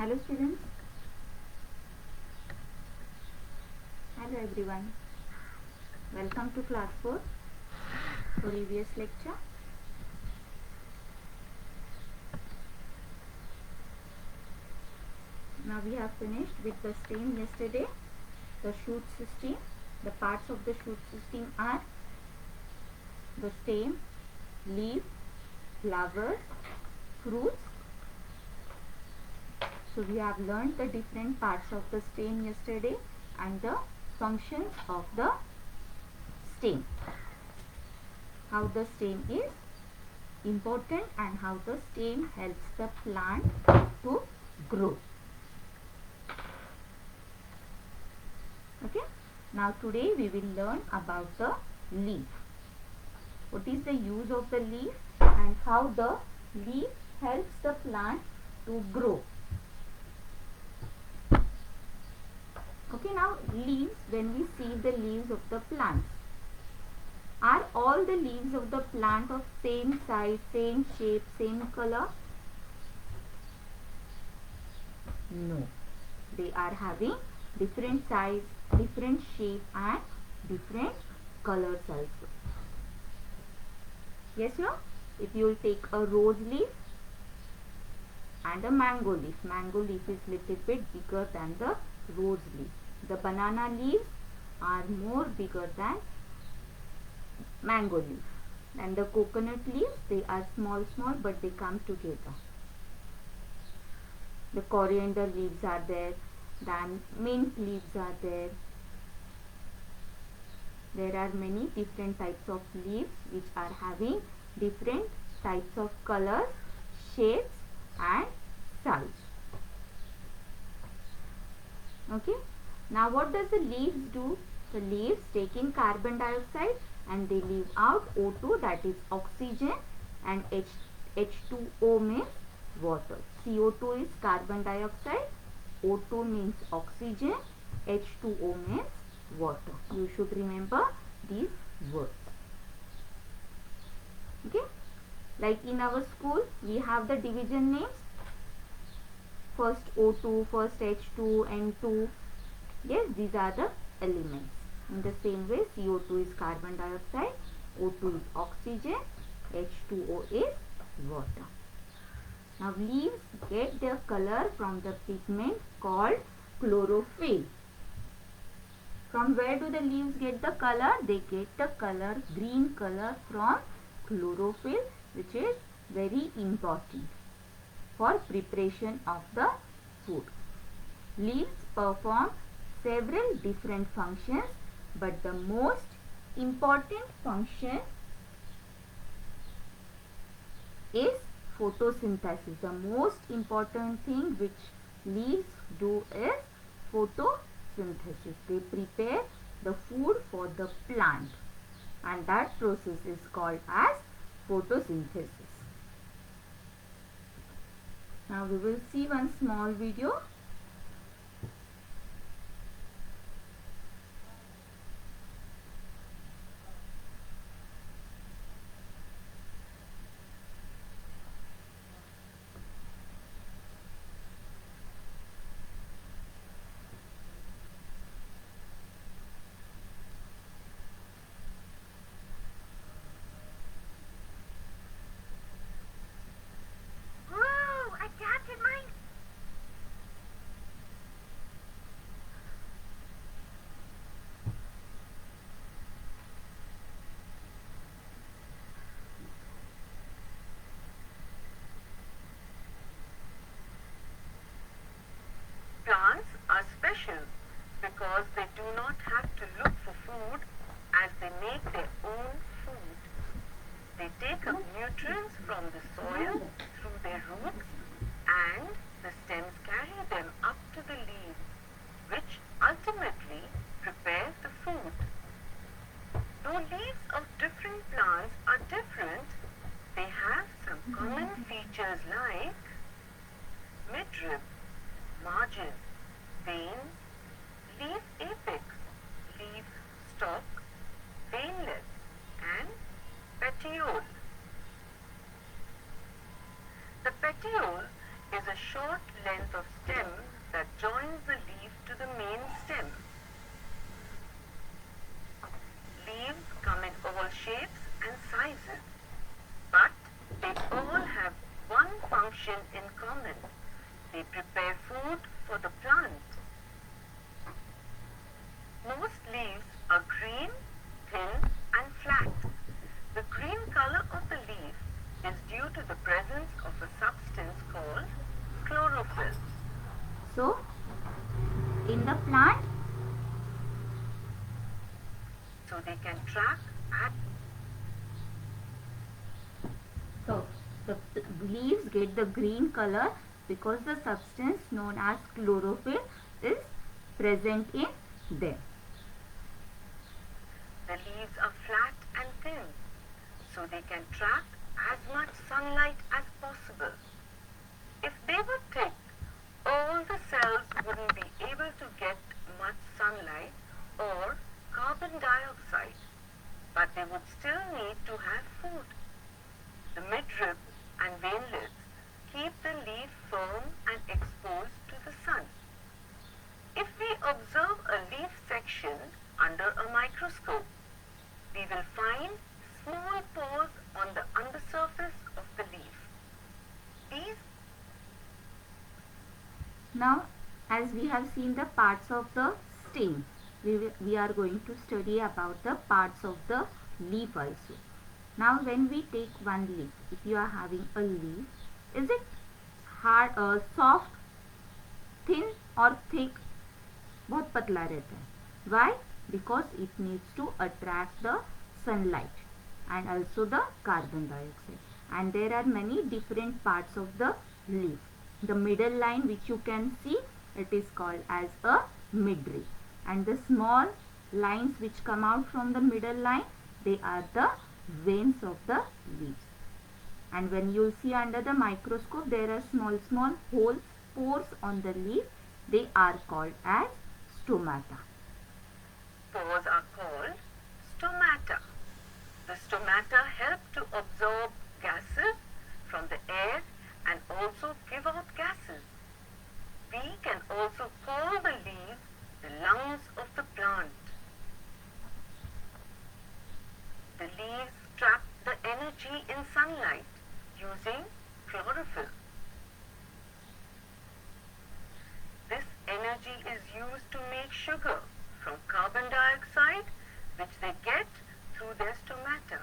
Hello students. Hello everyone. Welcome to class 4 previous lecture. Now we have finished with the stem yesterday. The shoot system. The parts of the shoot system are the stem, leaf, flowers, fruits. So we have learned the different parts of the stem yesterday and the functions of the stem. How the stem is important and how the stem helps the plant to grow. Okay. Now today we will learn about the leaf. What is the use of the leaf and how the leaf helps the plant to grow. Okay, now leaves, when we see the leaves of the plants, are all the leaves of the plant of same size, same shape, same color? No. They are having different size, different shape and different colors also. Yes, no? If you will take a rose leaf and a mango leaf. Mango leaf is little bit bigger than the rose leaf. The banana leaves are more bigger than mango leaf. And the coconut leaves, they are small but they come together. The coriander leaves are there, then mint leaves are there. There are many different types of leaves which are having different types of colors, shapes and size. Okay. Now what does the leaves do? The leaves take in carbon dioxide and they leave out O2, that is oxygen, and H2O means water. CO2 is carbon dioxide, O2 means oxygen, H2O means water. You should remember these words. Okay. Like in our school, we have the division names. First O2, first H2, N2. Yes, these are the elements. In the same way, CO2 is carbon dioxide, O2 is oxygen, H2O is water. Now, leaves get their color from the pigment called chlorophyll. From where do the leaves get the color? They get the color, green color, from chlorophyll, which is very important for preparation of the food. Leaves perform several different functions, but the most important function is photosynthesis. The most important thing which leaves do is photosynthesis. They prepare the food for the plant, and that process is called as photosynthesis. Now we will see one small video. Plants are special because they do not have to look for food as they make their own food. They take up nutrients from the soil through their roots and the stems carry them up to the leaves, which ultimately prepare the food. Though leaves of different plants are different, they have some common features like midrib, margin, vein, leaf apex, leaf stalk, veinless and petiole. The petiole is a short length of stem that joins the leaf to the main stem. Leaves come in all shapes and sizes, but they all have one function in common. They prepare food for the plant. Most leaves are green, thin and flat. The green color of the leaf is due to the presence of a substance called chlorophyll. So, in the plant, So they can track at so the leaves get the green color because the substance known as chlorophyll is present in them. the leaves are flat and thin, so they can trap as much sunlight as possible. If they were thick, all the cells wouldn't be able to get much sunlight or carbon dioxide, but they would still need to have food. The midrib and veinlets keep the leaf firm and exposed to the sun. If we observe a leaf section under a microscope, we will find small pores on the undersurface of the leaf. These Now, as we have seen the parts of the stem, we are going to study about the parts of the leaf also. Now, when we take one leaf, if you are having a leaf, is it hard, soft, thin or thick? बहुत पतला रहता है. Why? Because it needs to attract the sunlight and also the carbon dioxide. And there are many different parts of the leaf. The middle line which you can see, it is called as a midrib. And the small lines which come out from the middle line, they are the veins of the leaves. And when you see under the microscope, there are small holes, pores on the leaf. They are called as stomata. pores are called stomata. The stomata help to absorb gases from the air and also give out gases. We can also call the leaves the lungs of the plant. The leaves trap the energy in sunlight using chlorophyll. This energy is used to make sugar from carbon dioxide, which they get through their stomata,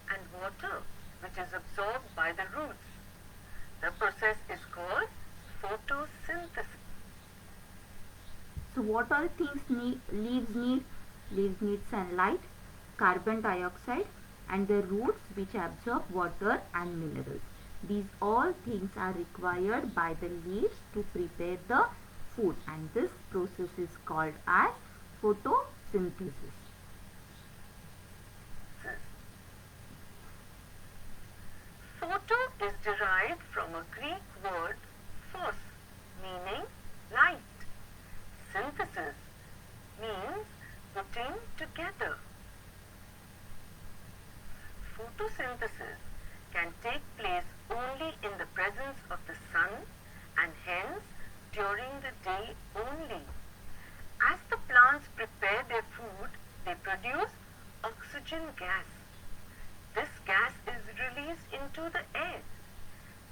and water, which is absorbed by the roots. The process is called photosynthesis. So what all things leaves need? Leaves need sunlight, carbon dioxide and the roots which absorb water and minerals. These all things are required by the leaves to prepare the food, and this process is called as photosynthesis. Photo is derived from a Greek word phos, meaning light. Synthesis means putting together. Photosynthesis can take place only in the presence of the sun and hence during the day only. As the plants prepare their food, they produce oxygen gas. This gas is released into the air.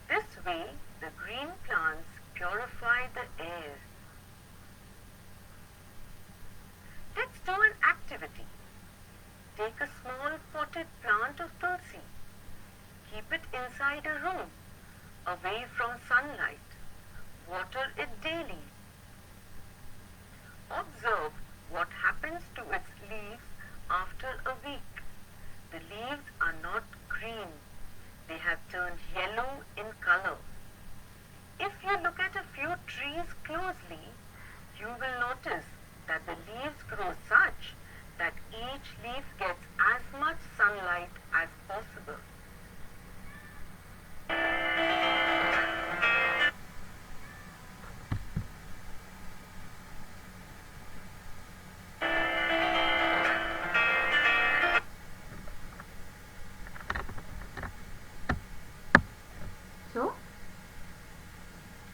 This way, the green plants purify the air. Let's do an activity. Take a small potted plant of tulsi. Keep it inside a room, away from sunlight. Water it daily. Observe what happens to its leaves after a week. The leaves are not green. They have turned yellow in color. If you look at a few trees closely, you will notice that the leaves grow such that each leaf gets as much sunlight as possible.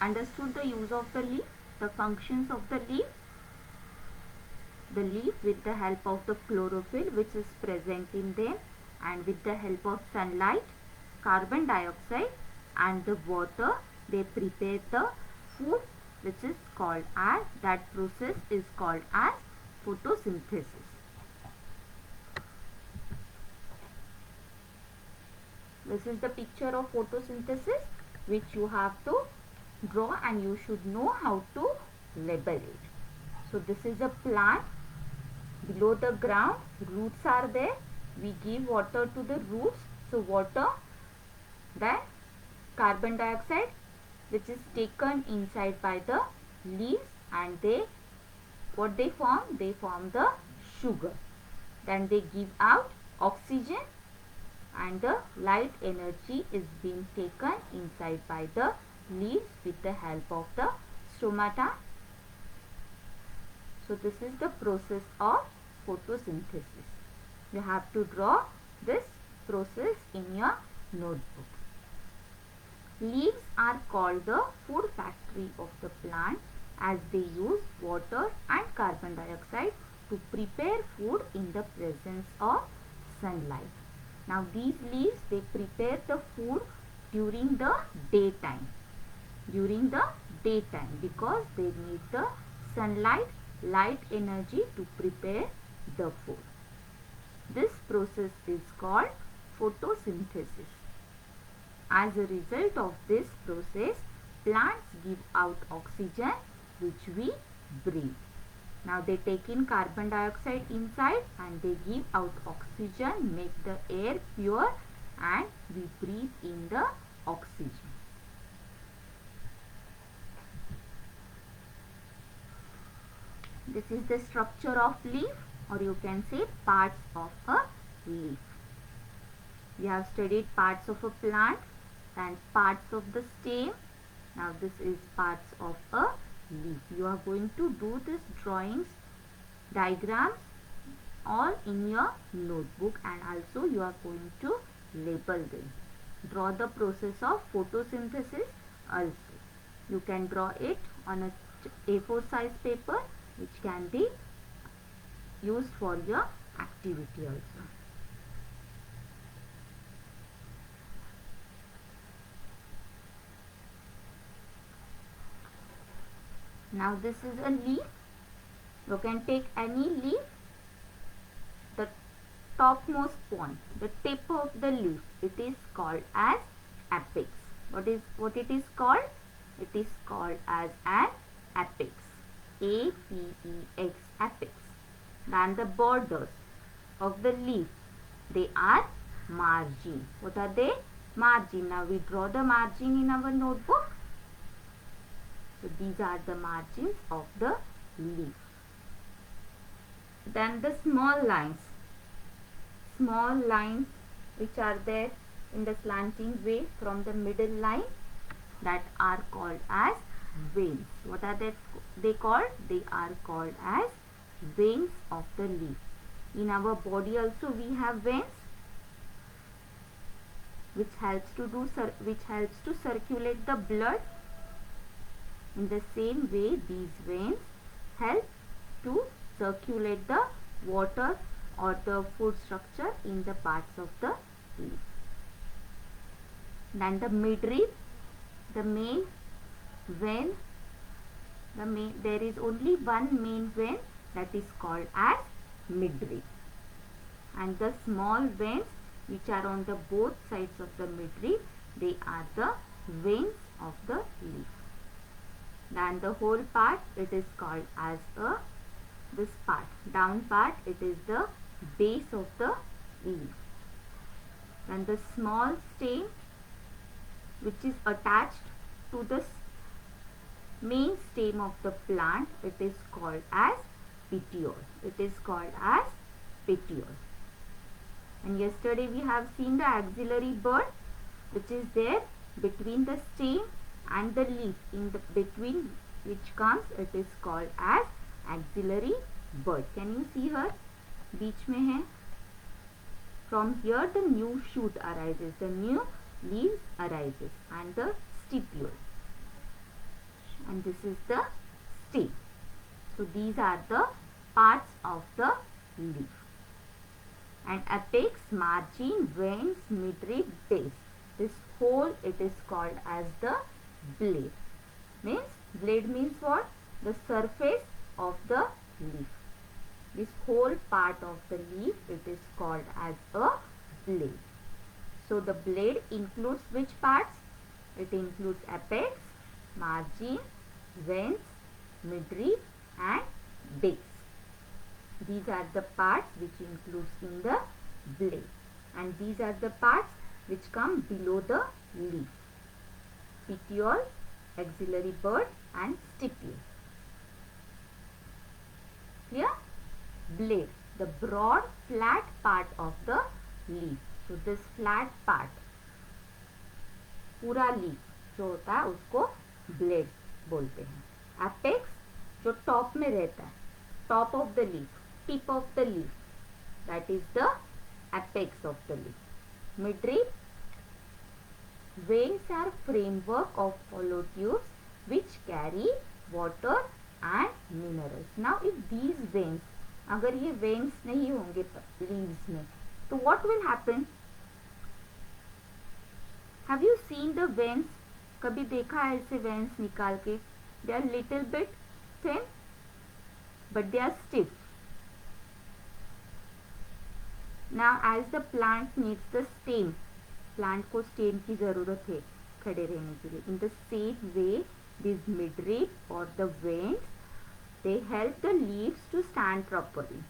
understood the use of the leaf, the functions of the leaf. The leaf, with the help of the chlorophyll which is present in them, and with the help of sunlight, carbon dioxide and the water, they prepare the food which is called as, that process is called as photosynthesis. This is the picture of photosynthesis which you have to draw, and you should know how to label it. So this is a plant. Below the ground, roots are there. We give water to the roots. So water, then carbon dioxide which is taken inside by the leaves, and what they form? They form the sugar. Then they give out oxygen, and the light energy is being taken inside by the leaves with the help of the stomata. So this is the process of photosynthesis. You have to draw this process in your notebook. Leaves are called the food factory of the plant, as they use water and carbon dioxide to prepare food in the presence of sunlight. Now these leaves, they prepare the food during the daytime. During the daytime, because they need the sunlight, light energy to prepare the food. This process is called photosynthesis. As a result of this process, plants give out oxygen which we breathe. Now they take in carbon dioxide inside and they give out oxygen, make the air pure, and we breathe in the oxygen. This is the structure of leaf, or you can say parts of a leaf. We have studied parts of a plant and parts of the stem. Now this is parts of a leaf. You are going to do this drawings, diagrams all in your notebook, and also you are going to label them. Draw the process of photosynthesis also. You can draw it on a A4 size paper, which can be used for your activity also. Now this is a leaf. You can take any leaf, the topmost point, the tip of the leaf, it is called as apex. What it is called? It is called as an apex. A-P-E-X, apex. Then the borders of the leaf, they are margin. What are they? Margin. Now we draw the margin in our notebook. So these are the margins of the leaf. Then the small lines which are there in the slanting way from the middle line, that are called as veins. What are they called? They are called as veins of the leaf. In our body also we have veins which helps to circulate the blood. In the same way, these veins help to circulate the water or the food structure in the parts of the leaf. Then the midrib, the main vein, there is only one main vein, that is called as midrib. And the small veins which are on the both sides of the midrib, they are the veins of the leaf. Then the whole part, it is called as this part, down part, it is the base of the leaf. Then the small stem which is attached to the main stem of the plant, it is called as petiole. It is called as petiole. And yesterday we have seen the axillary bud which is there between the stem and the leaf, in the between which comes, it is called as axillary bud. Can you see her? Beech mein hai. From here the new shoot arises, the new leaves arises, and the stipule. and this is the stem. So these are the parts of the leaf. And apex, margin, veins, midrib, base. This whole it is called as the blade. Blade means what? The surface of the leaf. This whole part of the leaf it is called as a blade. So the blade includes which parts? It includes apex, margin, veins, midrib and base. These are the parts which includes in the blade, and these are the parts which come below the leaf: petiole, axillary bud and stipule. Clear? Blade, the broad flat part of the leaf. So this flat part, पूरा leaf जो होता है उसको blade बोलते हैं. Apex जो top में रहता है, top of the leaf, tip of the leaf, that is the apex of the leaf. midrib, veins are framework of hollow tubes which carry water and minerals. Now if these veins, अगर ये veins नहीं होंगे leaves में, तो what will happen? Have you seen the veins? कभी देखा है ऐसे veins निकाल के? They are little bit thin, but they are stiff. Now as the plant needs the stem, plant को stem की जरूरत है खड़े रहने के लिए. In the same way, these midrib or the veins, they help the leaves to stand properly,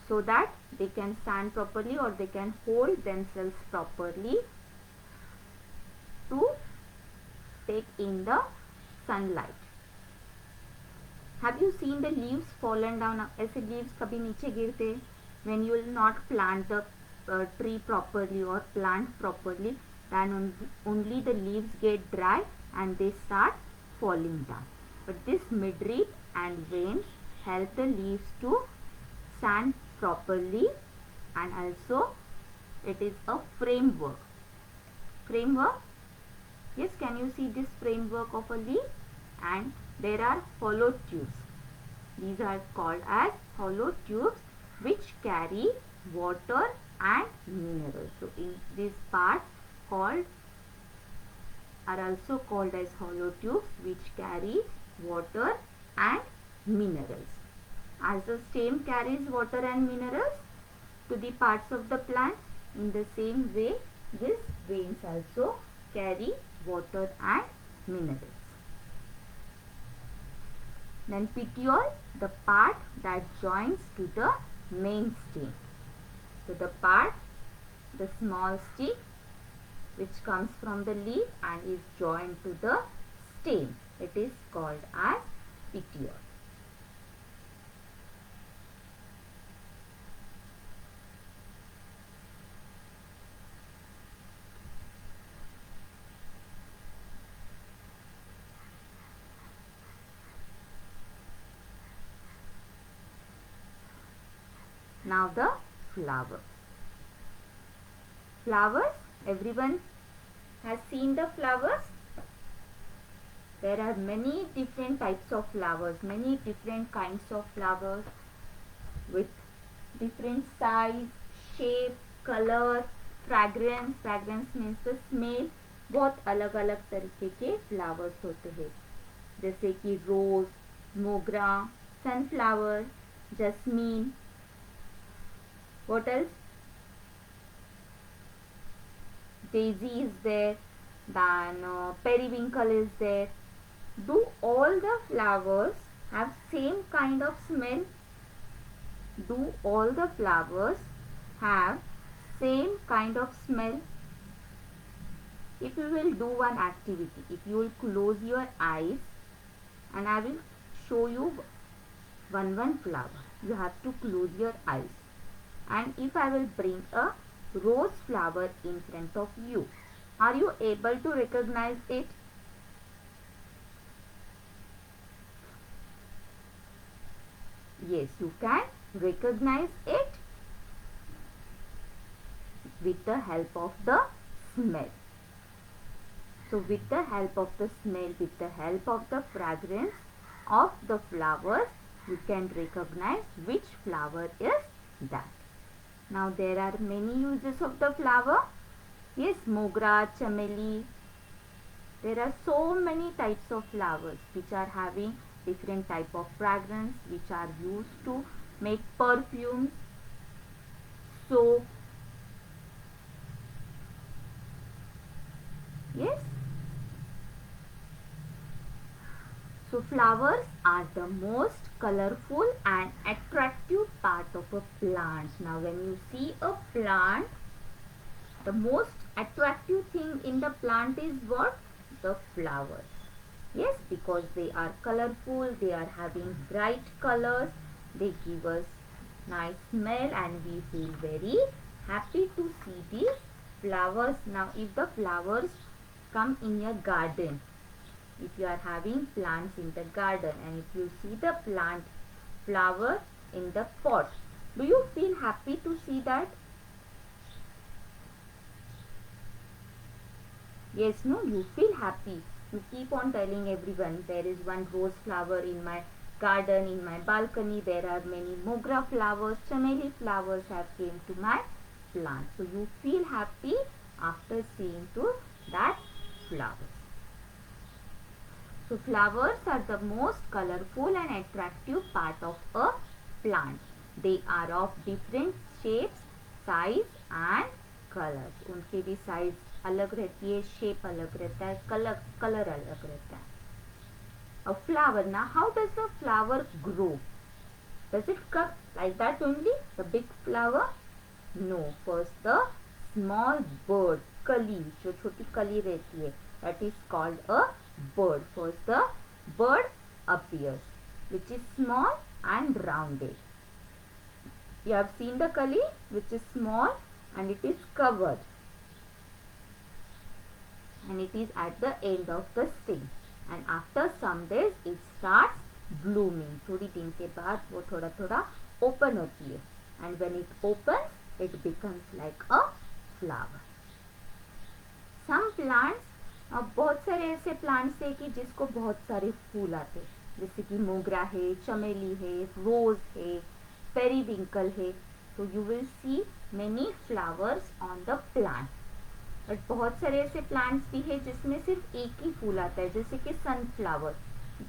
so that they can stand properly or they can hold themselves properly to take in the sunlight. Have you seen the leaves fallen down? ऐसे leaves कभी नीचे गिरते? When you will not plant the tree properly or plant properly, then only the leaves get dry and they start falling down. But this midrib and veins help the leaves to stand properly, and also it is a framework. Framework? Yes, can you see this framework of a leaf? And there are hollow tubes. These are called as hollow tubes which carry water and minerals. So in these parts are also called as hollow tubes which carry water and minerals. As the stem carries water and minerals to the parts of the plant, in the same way these veins also carry water and minerals. Then petiole, the part that joins to the main stem. So the part, the small stick which comes from the leaf and is joined to the stem, it is called as petiole. Now the flowers. Flowers, everyone has seen the flowers. There are many different types of flowers, many different kinds of flowers with different size, shape, color, fragrance. Fragrance means the smell. बहुत अलग अलग तरीके के flowers होते हैं, जैसे कि रोज, मोगरा, sunflower, jasmine. What else? Daisy is there, then periwinkle is there. Do all the flowers have same kind of smell? Do all the flowers have same kind of smell? If you will do one activity, if you will close your eyes and I will show you one flower, you have to close your eyes. And if I will bring a rose flower in front of you, are you able to recognize it? Yes, you can recognize it with the help of the smell. So with the help of the smell, with the help of the fragrance of the flowers, you can recognize which flower is that. Now there are many uses of the flower. Yes, mogra, chameli. There are so many types of flowers which are having different type of fragrance, which are used to make perfumes, soap. Yes. So flowers are the most colorful and attractive part of a plant. Now when you see a plant, the most attractive thing in the plant is what? The flowers. Yes, because they are colorful, they are having bright colors, they give us nice smell and we feel very happy to see these flowers. Now if the flowers come in your garden, if you are having plants in the garden and if you see the plant flower in the pot, do you feel happy to see that? Yes, no, you feel happy. You keep on telling everyone, there is one rose flower in my garden, in my balcony, there are many mogra flowers, chameli flowers have came to my plant. So you feel happy after seeing to that flowers. So flowers are the most colorful and attractive part of a plant. They are of different shapes, size and colors. उनके भी size अलग रहती है, shape अलग रहता है, color अलग रहता है. A flower. Now how does a flower grow? Does it come like that only? The big flower? No. First the small bud, कली, जो छोटी कली रहती है, that is called a bud. First the bud appears, which is small and rounded. You have seen the kali, which is small and it is covered, and it is at the end of the stem, and after some days it starts blooming. थोड़ी दिन के बाद वो थोड़ा थोड़ा open होती है, and when it opens it becomes like a flower. Some plants, अब बहुत सारे ऐसे प्लांट्स है कि जिसको बहुत सारे फूल आते हैं, जैसे कि मोगरा है, चमेली है, रोज है, पेरीविंकल है. तो you will see many flowers on the plant. But बहुत सारे ऐसे प्लांट्स भी है जिसमें सिर्फ एक ही फूल आता है, जैसे कि sunflower.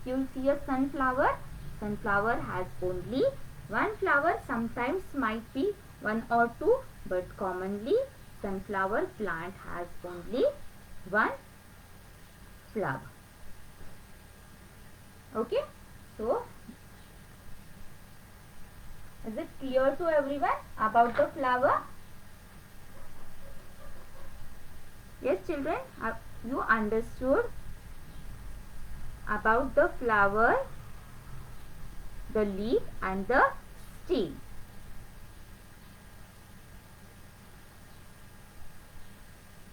You will see a sunflower. Sunflower has only one flower. Sometimes might be one और two, but commonly sunflower plant has only one flower. Okay, so is it clear to everyone about the flower? Yes children, you understood about the flower, the leaf and the stem.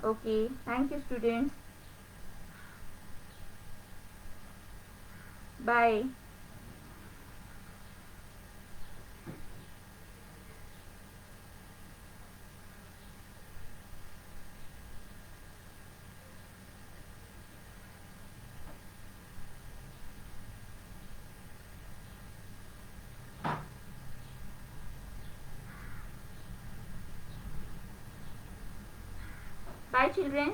Okay, thank you students. Bye. Bye children.